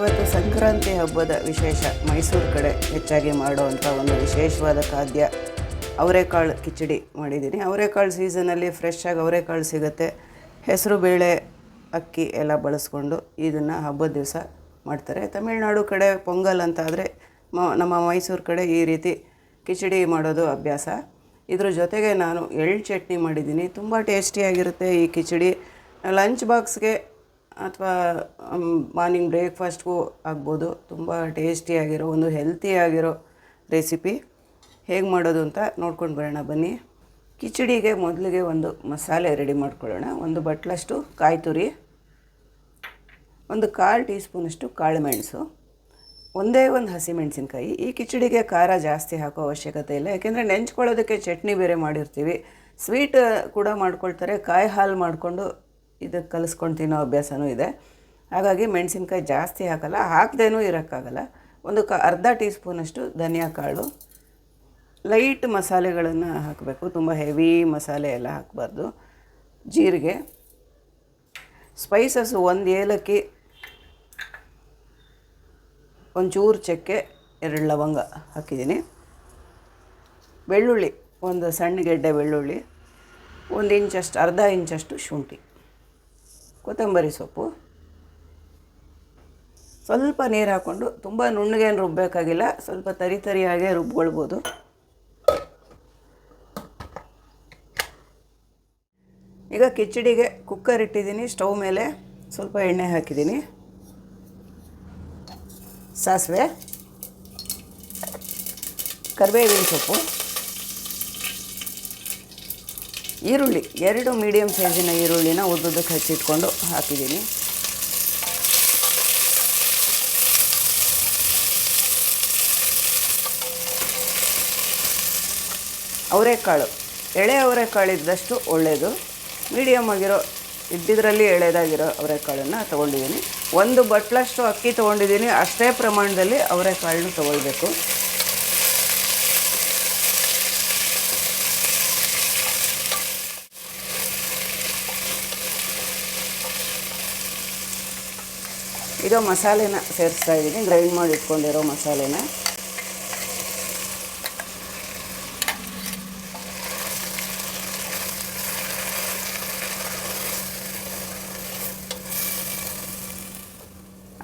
ಇವತ್ತು ಸಂಕ್ರಾಂತಿ ಹಬ್ಬದ ವಿಶೇಷ ಮೈಸೂರು ಕಡೆ ಹೆಚ್ಚಾಗಿ ಮಾಡುವಂಥ ಒಂದು ವಿಶೇಷವಾದ ಖಾದ್ಯ ಅವರೆಕಾಳು ಕಿಚಡಿ ಮಾಡಿದ್ದೀನಿ. ಅವರೆಕಾಳು ಸೀಸನಲ್ಲಿ ಫ್ರೆಶ್ಶಾಗಿ ಅವರೆಕಾಳು ಸಿಗುತ್ತೆ. ಹೆಸರು ಬೇಳೆ ಅಕ್ಕಿ ಎಲ್ಲ ಬಳಸ್ಕೊಂಡು ಇದನ್ನು ಹಬ್ಬದ ದಿವಸ ಮಾಡ್ತಾರೆ. ತಮಿಳುನಾಡು ಕಡೆ ಪೊಂಗಲ್ ಅಂತ ಆದರೆ ನಮ್ಮ ಮೈಸೂರು ಕಡೆ ಈ ರೀತಿ ಕಿಚಡಿ ಮಾಡೋದು ಅಭ್ಯಾಸ. ಇದ್ರ ಜೊತೆಗೆ ನಾನು ಎಳ್ಳು ಚಟ್ನಿ ಮಾಡಿದ್ದೀನಿ. ತುಂಬ ಟೇಸ್ಟಿಯಾಗಿರುತ್ತೆ ಈ ಕಿಚಡಿ. ಲಂಚ್ ಬಾಕ್ಸ್ಗೆ ಅಥವಾ ಮಾರ್ನಿಂಗ್ ಬ್ರೇಕ್ಫಾಸ್ಟ್ಗೂ ಆಗ್ಬೋದು. ತುಂಬ ಟೇಸ್ಟಿಯಾಗಿರೋ ಒಂದು ಹೆಲ್ತಿಯಾಗಿರೋ ರೆಸಿಪಿ. ಹೇಗೆ ಮಾಡೋದು ಅಂತ ನೋಡ್ಕೊಂಡು ಬರೋಣ ಬನ್ನಿ. ಕಿಚಡಿಗೆ ಮೊದಲಿಗೆ ಒಂದು ಮಸಾಲೆ ರೆಡಿ ಮಾಡ್ಕೊಳ್ಳೋಣ. ಒಂದು ಬಟ್ಲಷ್ಟು ಕಾಯಿ ತುರಿ, ಒಂದು 1/4 ಟೀ ಸ್ಪೂನಷ್ಟು ಕಾಳುಮೆಣಸು, ಒಂದೇ ಒಂದು ಹಸಿಮೆಣಸಿನ್ಕಾಯಿ. ಈ ಕಿಚಡಿಗೆ ಖಾರ ಜಾಸ್ತಿ ಹಾಕೋ ಅವಶ್ಯಕತೆ ಇಲ್ಲ, ಯಾಕೆಂದರೆ ನೆಂಚ್ಕೊಳ್ಳೋದಕ್ಕೆ ಚಟ್ನಿ ಬೇರೆ ಮಾಡಿರ್ತೀವಿ. ಸ್ವೀಟ್ ಕೂಡ ಮಾಡ್ಕೊಳ್ತಾರೆ. ಕಾಯಿ ಹಾಲು ಮಾಡಿಕೊಂಡು ಇದಕ್ಕೆ ಕಲಿಸ್ಕೊಂಡು ತಿನ್ನೋ ಅಭ್ಯಾಸವೂ ಇದೆ. ಹಾಗಾಗಿ ಮೆಣಸಿನ್ಕಾಯಿ ಜಾಸ್ತಿ ಹಾಕಲ್ಲ, ಹಾಕದೇನೂ ಇರೋಕ್ಕಾಗಲ್ಲ. ಒಂದು ಅರ್ಧ ಟೀ ಸ್ಪೂನಷ್ಟು ಧನಿಯಾ ಕಾಳು. ಲೈಟ್ ಮಸಾಲೆಗಳನ್ನು ಹಾಕಬೇಕು, ತುಂಬ ಹೆವಿ ಮಸಾಲೆ ಎಲ್ಲ ಹಾಕಬಾರ್ದು. ಜೀರಿಗೆ, ಸ್ಪೈಸಸ್ಸು 1 ಏಲಕ್ಕಿ, ಒಂಚೂರು ಚಕ್ಕೆ, 2 ಲವಂಗ ಹಾಕಿದ್ದೀನಿ. ಬೆಳ್ಳುಳ್ಳಿ, ಒಂದು ಸಣ್ಣ ಗೆಡ್ಡೆ ಬೆಳ್ಳುಳ್ಳಿ, 1 ಇಂಚಷ್ಟು, ಅರ್ಧ ಇಂಚಷ್ಟು ಶುಂಠಿ, ಕೊತ್ತಂಬರಿ ಸೊಪ್ಪು, ಸ್ವಲ್ಪ ನೀರು ಹಾಕ್ಕೊಂಡು, ತುಂಬ ನುಣ್ಣಗೇನು ರುಬ್ಬಬೇಕಾಗಿಲ್ಲ, ಸ್ವಲ್ಪ ತರಿಯಾಗೇ ರುಬ್ಕೊಳ್ಬೋದು. ಈಗ ಕಿಚಡಿಗೆ ಕುಕ್ಕರ್ ಇಟ್ಟಿದ್ದೀನಿ. ಸ್ಟವ್ ಮೇಲೆ ಸ್ವಲ್ಪ ಎಣ್ಣೆ ಹಾಕಿದ್ದೀನಿ. ಸಾಸಿವೆ, ಕರಿಬೇವಿನ ಸೊಪ್ಪು, ಈರುಳ್ಳಿ, 2 ಮೀಡಿಯಮ್ ಸೈಜಿನ ಈರುಳ್ಳಿನ ಉದ್ದುದಕ್ಕೆ ಹಚ್ಚಿಟ್ಕೊಂಡು ಹಾಕಿದ್ದೀನಿ. ಅವರೆಕಾಳು, ಎಳೆ ಅವರೆಕಾಳು ಇದ್ದಷ್ಟು ಒಳ್ಳೆಯದು. ಮೀಡಿಯಮ್ ಆಗಿರೋ ಇದ್ದಿದ್ರಲ್ಲಿ ಎಳೆದಾಗಿರೋ ಅವರೆಕಾಳನ್ನು ತೊಗೊಂಡಿದ್ದೀನಿ. 1 ಬಟ್ಲಷ್ಟು ಅಕ್ಕಿ ತೊಗೊಂಡಿದ್ದೀನಿ. ಅಷ್ಟೇ ಪ್ರಮಾಣದಲ್ಲಿ ಅವರೆಕಾಳನ್ನು ತೊಗೊಳ್ಬೇಕು. ಈಗ ಮಸಾಲೆನ ಸೇರಿಸ್ತಾ ಇದ್ದೀನಿ, ಗ್ರೈಂಡ್ ಮಾಡಿ ಇಟ್ಕೊಂಡಿರೋ ಮಸಾಲೆನ.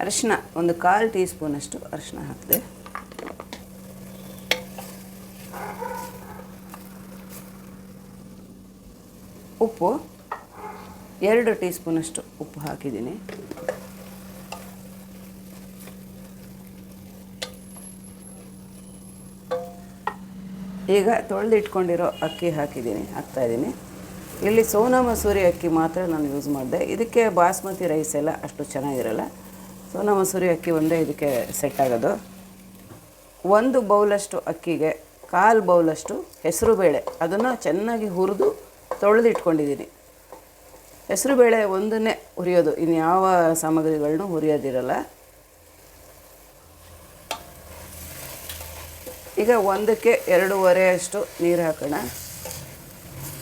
ಅರಿಶಿನ, ಒಂದು 1/4 ಟೀ ಸ್ಪೂನಷ್ಟು ಅರಿಶಿನ ಹಾಕಿದೆ. ಉಪ್ಪು, 2 ಟೀ ಸ್ಪೂನಷ್ಟು ಉಪ್ಪು ಹಾಕಿದ್ದೀನಿ. ಈಗ ತೊಳೆದಿಟ್ಕೊಂಡಿರೋ ಅಕ್ಕಿ ಹಾಕ್ತಾಯಿದ್ದೀನಿ. ಇಲ್ಲಿ ಸೋನಾ ಮಸೂರಿ ಅಕ್ಕಿ ಮಾತ್ರ ನಾನು ಯೂಸ್ ಮಾಡಿದೆ. ಇದಕ್ಕೆ ಬಾಸ್ಮತಿ ರೈಸ್ ಎಲ್ಲ ಅಷ್ಟು ಚೆನ್ನಾಗಿರಲ್ಲ. ಸೋನಾ ಮಸೂರಿ ಅಕ್ಕಿ ಒಂದೇ ಇದಕ್ಕೆ ಸೆಟ್ ಆಗೋದು. 1 ಬೌಲಷ್ಟು ಅಕ್ಕಿಗೆ 1/4 ಬೌಲಷ್ಟು ಹೆಸರುಬೇಳೆ, ಅದನ್ನು ಚೆನ್ನಾಗಿ ಹುರಿದು ತೊಳೆದಿಟ್ಕೊಂಡಿದ್ದೀನಿ. ಹೆಸರುಬೇಳೆ ಒಂದನ್ನೇ ಹುರಿಯೋದು, ಇನ್ಯಾವ ಸಾಮಗ್ರಿಗಳನ್ನೂ ಹುರಿಯೋದಿರಲ್ಲ. ಈಗ 1ಕ್ಕೆ 2.5 ಅಷ್ಟು ನೀರು ಹಾಕೋಣ.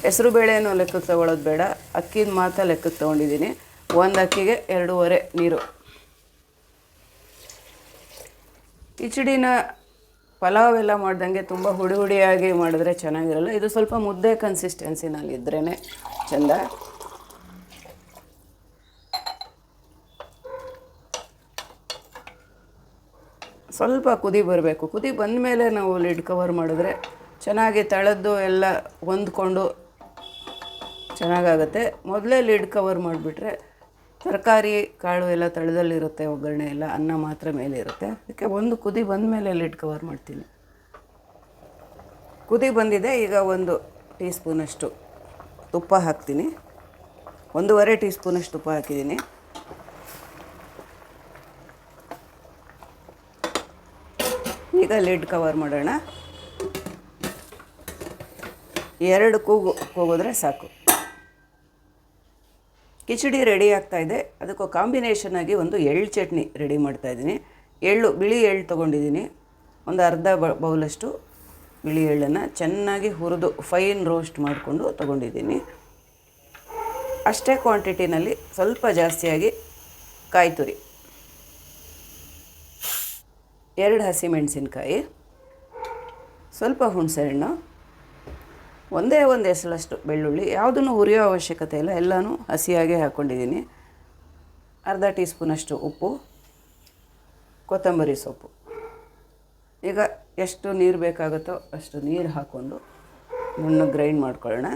ಹೆಸರುಬೇಳೆನೂ ಲೆಕ್ಕಕ್ಕೆ ತೊಗೊಳ್ಳೋದು ಬೇಡ, ಅಕ್ಕಿನ ಮಾತ್ರ ಲೆಕ್ಕಕ್ಕೆ ತೊಗೊಂಡಿದ್ದೀನಿ. 1 ಅಕ್ಕಿಗೆ 2.5 ನೀರು. ಕಿಚಡಿನ ಪಲಾವ್ ಎಲ್ಲ ಮಾಡ್ದಂಗೆ ತುಂಬ ಹುಡಿಯಾಗಿ ಮಾಡಿದ್ರೆ ಚೆನ್ನಾಗಿರಲ್ಲ. ಇದು ಸ್ವಲ್ಪ ಮುದ್ದೆ ಕನ್ಸಿಸ್ಟೆನ್ಸಿನಲ್ಲಿ ಇದ್ರೇ ಚೆಂದ. ಸ್ವಲ್ಪ ಕುದಿ ಬರಬೇಕು. ಕುದಿ ಬಂದ ಮೇಲೆ ನಾವು ಲಿಡ್ ಕವರ್ ಮಾಡಿದ್ರೆ ಚೆನ್ನಾಗಿ ತಳದ್ದು ಎಲ್ಲ ಹೊಂದ್ಕೊಂಡು ಚೆನ್ನಾಗಾಗುತ್ತೆ. ಮೊದಲೇ ಲಿಡ್ ಕವರ್ ಮಾಡಿಬಿಟ್ರೆ ತರಕಾರಿ ಕಾಳು ಎಲ್ಲ ತಳದಲ್ಲಿರುತ್ತೆ, ಒಗ್ಗರಣೆ ಎಲ್ಲ, ಅನ್ನ ಮಾತ್ರ ಮೇಲೆ ಇರುತ್ತೆ. ಅದಕ್ಕೆ ಒಂದು ಕುದಿ ಬಂದ ಮೇಲೆ ಲಿಡ್ ಕವರ್ ಮಾಡ್ತೀನಿ. ಕುದಿ ಬಂದಿದೆ. ಈಗ 1 ಟೀ ಸ್ಪೂನಷ್ಟು ತುಪ್ಪ ಹಾಕ್ತೀನಿ. 1.5 ಟೀ ಸ್ಪೂನಷ್ಟು ತುಪ್ಪ ಹಾಕಿದ್ದೀನಿ. ಈಗ ಲಿಡ್ ಕವರ್ ಮಾಡೋಣ. 2 ಕೂಗಿದ್ರೆ ಸಾಕು. ಕಿಚಡಿ ರೆಡಿ ಆಗ್ತಾಯಿದೆ. ಅದಕ್ಕೂ ಕಾಂಬಿನೇಷನಾಗಿ ಒಂದು ಎಳ್ಳು ಚಟ್ನಿ ರೆಡಿ ಮಾಡ್ತಾಯಿದ್ದೀನಿ. ಬಿಳಿ ಎಳ್ಳು ತೊಗೊಂಡಿದ್ದೀನಿ. ಒಂದು ಅರ್ಧ ಬೌಲಷ್ಟು ಬಿಳಿ ಎಳ್ಳನ್ನು ಚೆನ್ನಾಗಿ ಹುರಿದು ಫೈನ್ ರೋಸ್ಟ್ ಮಾಡಿಕೊಂಡು ತೊಗೊಂಡಿದ್ದೀನಿ. ಅಷ್ಟೇ ಕ್ವಾಂಟಿಟಿನಲ್ಲಿ ಸ್ವಲ್ಪ ಜಾಸ್ತಿಯಾಗಿ ಕಾಯಿ ತುರಿ, 2 ಹಸಿಮೆಣಸಿನ್ಕಾಯಿ, ಸ್ವಲ್ಪ ಹುಣಸೆಹಣ್ಣು, ಒಂದೇ ಒಂದು ಎಸಳಷ್ಟು ಬೆಳ್ಳುಳ್ಳಿ. ಯಾವುದನ್ನು ಹುರಿಯೋ ಅವಶ್ಯಕತೆ ಇಲ್ಲ, ಎಲ್ಲನೂ ಹಸಿಯಾಗೇ ಹಾಕ್ಕೊಂಡಿದ್ದೀನಿ. ಅರ್ಧ ಟೀ ಸ್ಪೂನಷ್ಟು ಉಪ್ಪು, ಕೊತ್ತಂಬರಿ ಸೊಪ್ಪು. ಈಗ ಎಷ್ಟು ನೀರು ಬೇಕಾಗುತ್ತೋ ಅಷ್ಟು ನೀರು ಹಾಕ್ಕೊಂಡು ನುಣ್ಣಗೆ ಗ್ರೈಂಡ್ ಮಾಡ್ಕೊಳ್ಳೋಣ.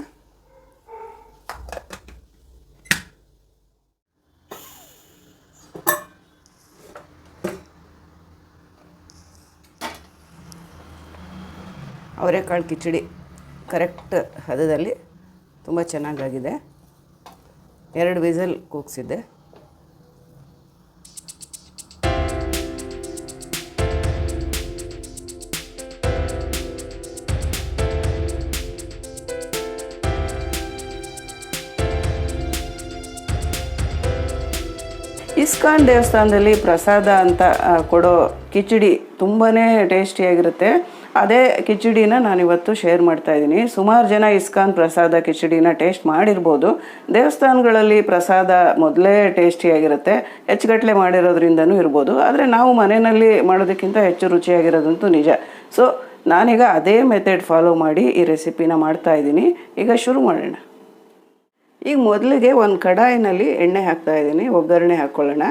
ಅವರೆಕಾಳು ಕಿಚಡಿ ಕರೆಕ್ಟ್ ಹದದಲ್ಲಿ ತುಂಬ ಚೆನ್ನಾಗಾಗಿದೆ. 2 ವಿಸಲ್ ಕೂಗಿಸಿದ್ದೆ. ಇಸ್ಕಾನ್ ದೇವಸ್ಥಾನದಲ್ಲಿ ಪ್ರಸಾದ ಅಂತ ಕೊಡೋ ಕಿಚಡಿ ತುಂಬಾ ಟೇಸ್ಟಿಯಾಗಿರುತ್ತೆ. ಅದೇ ಕಿಚಡಿನ ನಾನಿವತ್ತು ಶೇರ್ ಮಾಡ್ತಾಯಿದ್ದೀನಿ. ಸುಮಾರು ಜನ ಇಸ್ಕಾನ್ ಪ್ರಸಾದ ಕಿಚಡಿನ ಟೇಸ್ಟ್ ಮಾಡಿರ್ಬೋದು. ದೇವಸ್ಥಾನಗಳಲ್ಲಿ ಪ್ರಸಾದ ಮೊದಲೇ ಟೇಸ್ಟಿಯಾಗಿರುತ್ತೆ, ಹೆಚ್ಚುಗಟ್ಟಲೆ ಮಾಡಿರೋದ್ರಿಂದನೂ ಇರ್ಬೋದು. ಆದರೆ ನಾವು ಮನೆಯಲ್ಲಿ ಮಾಡೋದಕ್ಕಿಂತ ಹೆಚ್ಚು ರುಚಿಯಾಗಿರೋದಂತೂ ನಿಜ. ಸೊ ನಾನೀಗ ಅದೇ ಮೆಥಡ್ ಫಾಲೋ ಮಾಡಿ ಈ ರೆಸಿಪಿನ ಮಾಡ್ತಾಯಿದ್ದೀನಿ. ಈಗ ಶುರು ಮಾಡೋಣ. ಈಗ ಮೊದಲಿಗೆ ಒಂದು ಕಡಾಯಿನಲ್ಲಿ ಎಣ್ಣೆ ಹಾಕ್ತಾಯಿದ್ದೀನಿ, ಒಗ್ಗರಣೆ ಹಾಕ್ಕೊಳ್ಳೋಣ.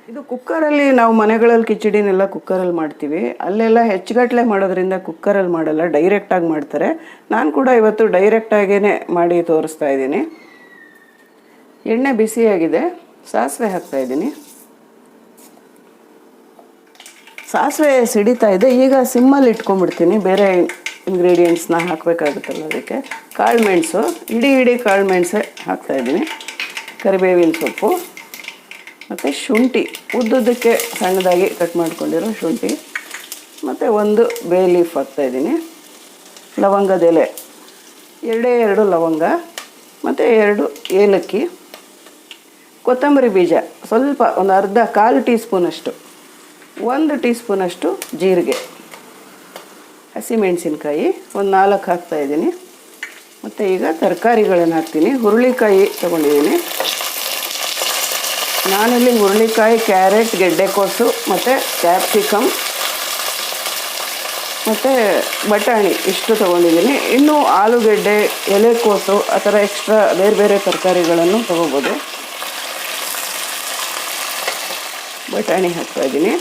ಇದು ಕುಕ್ಕರಲ್ಲಿ ನಾವು ಮನೆಗಳಲ್ಲಿ ಕಿಚಡಿನೆಲ್ಲ ಕುಕ್ಕರಲ್ಲಿ ಮಾಡ್ತೀವಿ. ಅಲ್ಲೆಲ್ಲ ಹೆಚ್ಚುಗಟ್ಟಲೆ ಮಾಡೋದ್ರಿಂದ ಕುಕ್ಕರಲ್ಲಿ ಮಾಡಲ್ಲ, ಡೈರೆಕ್ಟಾಗಿ ಮಾಡ್ತಾರೆ. ನಾನು ಕೂಡ ಇವತ್ತು ಡೈರೆಕ್ಟಾಗೇ ಮಾಡಿ ತೋರಿಸ್ತಾ ಇದ್ದೀನಿ. ಎಣ್ಣೆ ಬಿಸಿಯಾಗಿದೆ, ಸಾಸಿವೆ ಹಾಕ್ತಾಯಿದ್ದೀನಿ. ಸಾಸಿವೆ ಸಿಡಿತಾ ಇದೆ. ಈಗ ಸಿಮ್ಮಲ್ಲಿ ಇಟ್ಕೊಂಡ್ಬಿಡ್ತೀನಿ, ಬೇರೆ ಇಂಗ್ರೀಡಿಯೆಂಟ್ಸ್ನ ಹಾಕಬೇಕಾಗುತ್ತಲ್ಲ ಅದಕ್ಕೆ. ಕಾಳುಮೆಣಸು, ಇಡೀ ಕಾಳುಮೆಣಸೆ ಹಾಕ್ತಾಯಿದ್ದೀನಿ. ಕರಿಬೇವಿನ ಸೊಪ್ಪು ಮತ್ತು ಶುಂಠಿ, ಉದ್ದುದ್ದಕ್ಕೆ ಸಣ್ಣದಾಗಿ ಕಟ್ ಮಾಡ್ಕೊಂಡಿರೋ ಶುಂಠಿ, ಮತ್ತು ಒಂದು ಬೇ ಲೀಫ್ ಹಾಕ್ತಾಯಿದ್ದೀನಿ. ಲವಂಗದ ಎಲೆ 2 ಲವಂಗ ಮತ್ತು 2 ಏಲಕ್ಕಿ, ಕೊತ್ತಂಬರಿ ಬೀಜ ಸ್ವಲ್ಪ, ಒಂದು ಕಾಲು ಟೀ ಸ್ಪೂನಷ್ಟು, 1 ಟೀ ಸ್ಪೂನಷ್ಟು ಜೀರಿಗೆ, ಹಸಿಮೆಣಸಿನ್ಕಾಯಿ ಒಂದು 4 ಹಾಕ್ತಾಯಿದ್ದೀನಿ. ಮತ್ತು ಈಗ ತರಕಾರಿಗಳನ್ನು ಹಾಕ್ತೀನಿ. ಹುರುಳಿಕಾಯಿ ತೊಗೊಂಡಿದ್ದೀನಿ. ನಾನಿಲ್ಲಿ ಹುರುಳಿಕಾಯಿ, ಕ್ಯಾರೆಟ್, ಗೆಡ್ಡೆಕೋಸು ಮತ್ತು ಕ್ಯಾಪ್ಸಿಕಮ್ ಮತ್ತು ಬಟಾಣಿ ಇಷ್ಟು ತೊಗೊಂಡಿದ್ದೀನಿ. ಇನ್ನೂ ಆಲೂಗೆಡ್ಡೆ, ಎಲೆಕೋಸು ಆ ಥರ ಎಕ್ಸ್ಟ್ರಾ ಬೇರೆ ತರಕಾರಿಗಳನ್ನು ತೊಗೋಬೋದು. ಬಟಾಣಿ ಹಾಕ್ತಾಯಿದ್ದೀನಿ.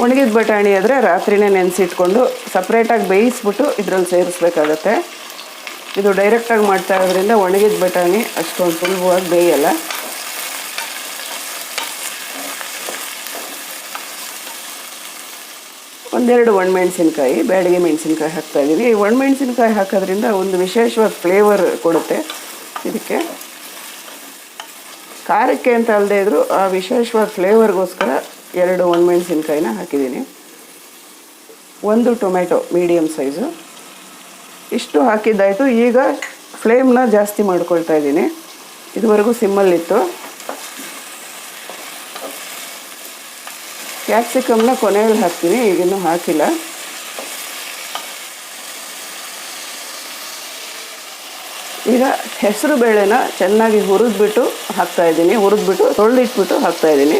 ಒಣಗಿದ ಬಟಾಣಿ ಆದರೆ ರಾತ್ರಿನೇ ನೆನೆಸಿಟ್ಕೊಂಡು ಸಪ್ರೇಟಾಗಿ ಬೇಯಿಸ್ಬಿಟ್ಟು ಇದರಲ್ಲಿ ಸೇರಿಸ್ಬೇಕಾಗತ್ತೆ. ಇದು ಡೈರೆಕ್ಟಾಗಿ ಮಾಡ್ತಾ ಇರೋದ್ರಿಂದ ಒಣಗಿದ ಬಟಾಣಿ ಅಷ್ಟೊಂದು ಸುಲಭವಾಗಿ ಬೇಯಲ್ಲ. ಒಂದೆರಡು ಒಣಮೆಣಸಿನ್ಕಾಯಿ, ಬ್ಯಾಡಗಿ ಮೆಣಸಿನ್ಕಾಯಿ ಹಾಕ್ತಾಯಿದ್ದೀನಿ. ಈ ಒಣಮೆಣಸಿನ್ಕಾಯಿ ಹಾಕೋದ್ರಿಂದ ಒಂದು ವಿಶೇಷವಾದ ಫ್ಲೇವರ್ ಕೊಡುತ್ತೆ ಇದಕ್ಕೆ. ಖಾರಕ್ಕೆ ಅಂತ ಅಲ್ಲದೆ ಇದ್ದರೂ ಆ ವಿಶೇಷವಾದ ಫ್ಲೇವರ್ಗೋಸ್ಕರ 2 ಒಣಮೆಣಸಿನ್ಕಾಯಿನ ಹಾಕಿದ್ದೀನಿ. 1 ಟೊಮೆಟೊ ಮೀಡಿಯಮ್ ಸೈಜು. ಇಷ್ಟು ಹಾಕಿದ್ದಾಯಿತು. ಈಗ ಫ್ಲೇಮ್ನ ಜಾಸ್ತಿ ಮಾಡ್ಕೊಳ್ತಾ ಇದ್ದೀನಿ. ಇದುವರೆಗೂ ಸಿಮ್ಮಲ್ಲಿತ್ತು. ಕ್ಯಾಪ್ಸಿಕಮ್ನ ಕೊನೆಯಲ್ಲಿ ಹಾಕ್ತೀನಿ, ಈಗಿನ್ನೂ ಹಾಕಿಲ್ಲ. ಈಗ ಹೆಸರು ಬೇಳೆನ ಚೆನ್ನಾಗಿ ಹುರಿದ್ಬಿಟ್ಟು ಹಾಕ್ತಾಯಿದ್ದೀನಿ. ತೊಳೆದಿಟ್ಬಿಟ್ಟು ಹಾಕ್ತಾಯಿದ್ದೀನಿ.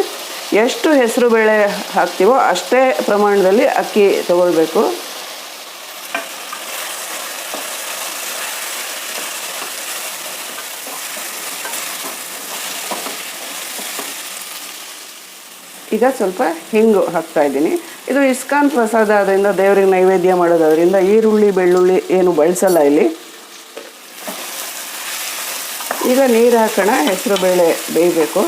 ಎಷ್ಟು ಹೆಸರು ಬೇಳೆ ಹಾಕ್ತೀವೋ ಅಷ್ಟೇ ಪ್ರಮಾಣದಲ್ಲಿ ಅಕ್ಕಿ ತಗೊಳ್ಬೇಕು. ಈಗ ಸ್ವಲ್ಪ ಹಿಂಗು ಹಾಕ್ತಾಯಿದ್ದೀನಿ. ಇದು ಇಸ್ಕಾನ್ ಪ್ರಸಾದ ಆದ್ದರಿಂದ ದೇವರಿಗೆ ನೈವೇದ್ಯ ಮಾಡೋದ್ರಿಂದ ಈರುಳ್ಳಿ ಬೆಳ್ಳುಳ್ಳಿ ಏನು ಬಳಸಲ್ಲ ಇಲ್ಲಿ. ಈಗ ನೀರು ಹಾಕೋಣ. ಹೆಸರು ಬೇಳೆ ಬೇಯಬೇಕು.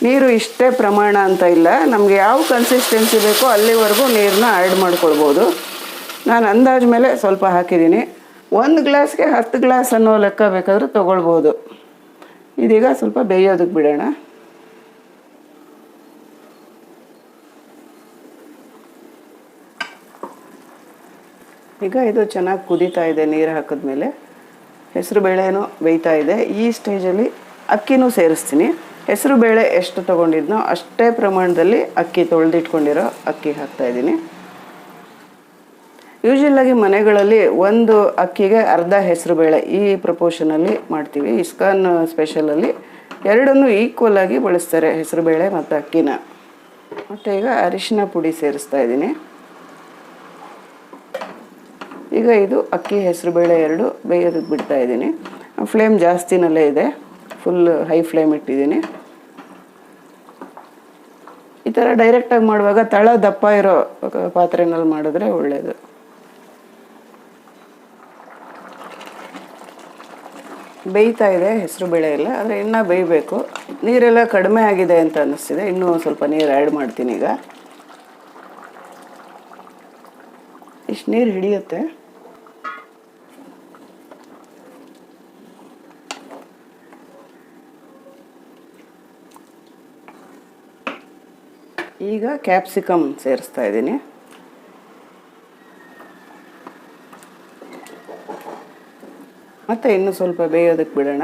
ನೀರು ಇಷ್ಟೇ ಪ್ರಮಾಣ ಅಂತ ಇಲ್ಲ, ನಮಗೆ ಯಾವ ಕನ್ಸಿಸ್ಟೆನ್ಸಿ ಬೇಕೋ ಅಲ್ಲಿವರೆಗೂ ನೀರನ್ನ ಆ್ಯಡ್ ಮಾಡ್ಕೊಳ್ಬೋದು. ನಾನು ಅಂದಾಜು ಮೇಲೆ ಸ್ವಲ್ಪ ಹಾಕಿದ್ದೀನಿ. 1 ಗ್ಲಾಸ್ಗೆ 10 ಗ್ಲಾಸ್ ಅನ್ನೋ ಲೆಕ್ಕ ಬೇಕಾದರೂ ತೊಗೊಳ್ಬೋದು. ಇದೀಗ ಸ್ವಲ್ಪ ಬೇಯೋದಕ್ಕೆ ಬಿಡೋಣ. ಈಗ ಇದು ಚೆನ್ನಾಗಿ ಕುದೀತಾ ಇದೆ. ನೀರು ಹಾಕಿದ್ಮೇಲೆ ಹೆಸರು ಬೇಳೆನೂ ಬೇಯ್ತಾ ಇದೆ. ಈ ಸ್ಟೇಜಲ್ಲಿ ಅಕ್ಕಿನೂ ಸೇರಿಸ್ತೀನಿ. ಹೆಸರು ಬೇಳೆ ಎಷ್ಟು ತೊಗೊಂಡಿದ್ನೋ ಅಷ್ಟೇ ಪ್ರಮಾಣದಲ್ಲಿ ಅಕ್ಕಿ ತೊಳೆದಿಟ್ಕೊಂಡಿರೋ ಅಕ್ಕಿ ಹಾಕ್ತಾಯಿದ್ದೀನಿ. ಯೂಶ್ವಲಾಗಿ ಮನೆಗಳಲ್ಲಿ 1 ಅಕ್ಕಿಗೆ ಅರ್ಧ ಹೆಸರು ಬೇಳೆ ಈ ಪ್ರಪೋರ್ಷನಲ್ಲಿ ಮಾಡ್ತೀವಿ. ಇಸ್ಕಾನ್ ಸ್ಪೆಷಲಲ್ಲಿ 2 ಈಕ್ವಲ್ ಆಗಿ ಬಳಸ್ತಾರೆ, ಹೆಸರು ಬೇಳೆ ಮತ್ತು ಅಕ್ಕಿನ. ಮತ್ತು ಈಗ ಅರಿಶಿನ ಪುಡಿ ಸೇರಿಸ್ತಾ ಇದ್ದೀನಿ. ಈಗ ಇದು ಅಕ್ಕಿ ಹೆಸರುಬೇಳೆ ಎರಡು ಬೇಯೋದಕ್ಕೆ ಬಿಡ್ತಾ ಇದ್ದೀನಿ. ಫ್ಲೇಮ್ ಜಾಸ್ತಿನಲ್ಲೇ ಇದೆ, ಫುಲ್ ಹೈ ಫ್ಲೇಮ್ ಇಟ್ಟಿದ್ದೀನಿ. ಈ ಥರ ಡೈರೆಕ್ಟಾಗಿ ಮಾಡುವಾಗ ತಳ ದಪ್ಪ ಇರೋ ಪಾತ್ರೆನಲ್ಲಿ ಮಾಡಿದ್ರೆ ಒಳ್ಳೆಯದು. ಬೇಯ್ತಾ ಇದೆ ಹೆಸರುಬೇಳೆ ಎಲ್ಲ, ಆದರೆ ಇನ್ನೂ ಬೇಯಬೇಕು. ನೀರೆಲ್ಲ ಕಡಿಮೆ ಆಗಿದೆ ಅಂತ ಅನ್ನಿಸ್ತಿದೆ, ಇನ್ನೂ ಸ್ವಲ್ಪ ನೀರು ಆ್ಯಡ್ ಮಾಡ್ತೀನಿ. ಈಗ ಇಷ್ಟು ನೀರು ಹಿಡಿಯುತ್ತೆ. ಈಗ ಕ್ಯಾಪ್ಸಿಕಮ್ ಸೇರಿಸ್ತಾ ಇದ್ದೀನಿ. ಮತ್ತು ಇನ್ನು ಸ್ವಲ್ಪ ಬೇಯೋದಕ್ಕೆ ಬಿಡೋಣ.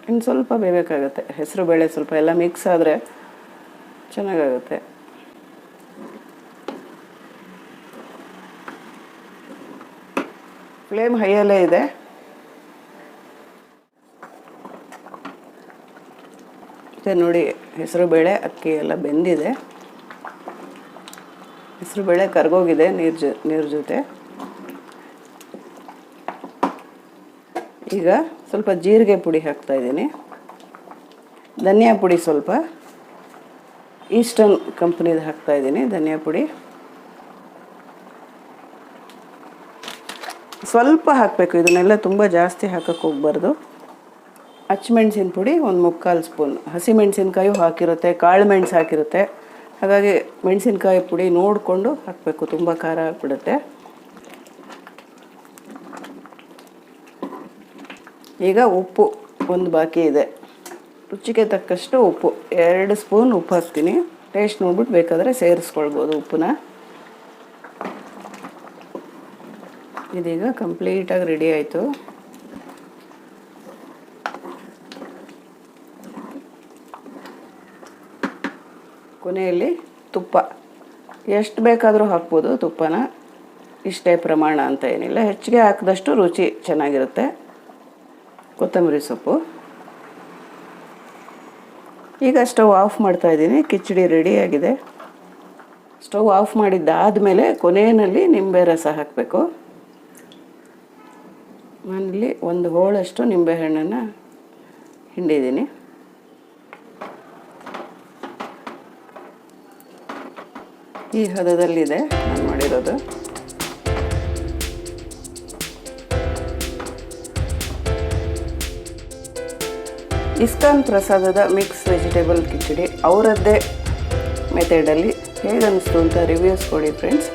ಇನ್ನು ಸ್ವಲ್ಪ ಬೇಯಬೇಕಾಗತ್ತೆ. ಹೆಸರು ಬೇಳೆ ಸ್ವಲ್ಪ ಎಲ್ಲ ಮಿಕ್ಸ್ ಆದರೆ ಚೆನ್ನಾಗಾಗುತ್ತೆ. ಫ್ಲೇಮ್ ಹೈಯಲ್ಲೇ ಇದೆ. ಮತ್ತು ನೋಡಿ, ಹೆಸರು ಬೇಳೆ ಅಕ್ಕಿ ಎಲ್ಲ ಬೆಂದಿದೆ. ಹೆಸರು ಬೇಳೆ ಕರ್ಗೋಗಿದೆ ನೀರು ಜೊತೆ. ಈಗ ಸ್ವಲ್ಪ ಜೀರಿಗೆ ಪುಡಿ ಹಾಕ್ತಾ ಇದ್ದೀನಿ. ಧನಿಯಾ ಪುಡಿ ಸ್ವಲ್ಪ ಈಸ್ಟರ್ನ್ ಕಂಪ್ನಿದು ಹಾಕ್ತಾ ಇದ್ದೀನಿ. ಧನಿಯಾ ಪುಡಿ ಸ್ವಲ್ಪ ಹಾಕಬೇಕು, ಇದನ್ನೆಲ್ಲ ತುಂಬ ಜಾಸ್ತಿ ಹಾಕಕ್ಕೆ ಹೋಗ್ಬಾರ್ದು. ಹಸಿಮೆಣ್ಸಿನ ಪುಡಿ ಒಂದು 3/4 ಸ್ಪೂನ್. ಹಸಿಮೆಣ್ಸಿನ್ಕಾಯು ಹಾಕಿರುತ್ತೆ, ಕಾಳು ಮೆಣಸು ಹಾಕಿರುತ್ತೆ. ಹಾಗಾಗಿ ಮೆಣಸಿನ್ಕಾಯಿ ಪುಡಿ ನೋಡಿಕೊಂಡು ಹಾಕಬೇಕು, ತುಂಬ ಖಾರ ಆಗಿಬಿಡುತ್ತೆ. ಈಗ ಉಪ್ಪು ಒಂದು ಬಾಕಿ ಇದೆ. ರುಚಿಗೆ ತಕ್ಕಷ್ಟು ಉಪ್ಪು 2 ಸ್ಪೂನ್ ಉಪ್ಪು ಹಾಕ್ತೀನಿ. ಟೇಸ್ಟ್ ನೋಡ್ಬಿಟ್ಟು ಬೇಕಾದರೆ ಸೇರಿಸ್ಕೊಳ್ಬೋದು ಉಪ್ಪನ್ನ. ಇದೀಗ ಕಂಪ್ಲೀಟಾಗಿ ರೆಡಿ ಆಯಿತು. ಕೊನೆಯಲ್ಲಿ ತುಪ್ಪ ಎಷ್ಟು ಬೇಕಾದರೂ ಹಾಕ್ಬೋದು ತುಪ್ಪನ. ಇಷ್ಟೇ ಪ್ರಮಾಣ ಅಂತ ಏನಿಲ್ಲ, ಹೆಚ್ಚಿಗೆ ಹಾಕಿದಷ್ಟು ರುಚಿ ಚೆನ್ನಾಗಿರುತ್ತೆ. ಕೊತ್ತಂಬರಿ ಸೊಪ್ಪು. ಈಗ ಸ್ಟವ್ ಆಫ್ ಮಾಡ್ತಾ ಇದ್ದೀನಿ. ಕಿಚಡಿ ರೆಡಿಯಾಗಿದೆ. ಸ್ಟವ್ ಆಫ್ ಮಾಡಿದ್ದಾದಮೇಲೆ ಕೊನೆಯಲ್ಲಿ ನಿಂಬೆ ರಸ ಹಾಕಬೇಕು. ನಾನಿಲ್ಲಿ 1 ಹೋಳಷ್ಟು ನಿಂಬೆಹಣ್ಣನ್ನು ಹಿಂಡಿದ್ದೀನಿ. ಈ ಹದದಲ್ಲಿದೆ ನಾನು ಮಾಡಿರೋದು. ಇಸ್ಕಾನ್ ಪ್ರಸಾದದ ಮಿಕ್ಸ್ ವೆಜಿಟೇಬಲ್ ಕಿಚಡಿ ಅವರದ್ದೇ ಮೆಥಡಲ್ಲಿ ಹೇಗೆ ಅನ್ನಿಸ್ತು ಅಂತ ರಿವ್ಯೂಸ್ ಕೊಡಿ ಫ್ರೆಂಡ್ಸ್.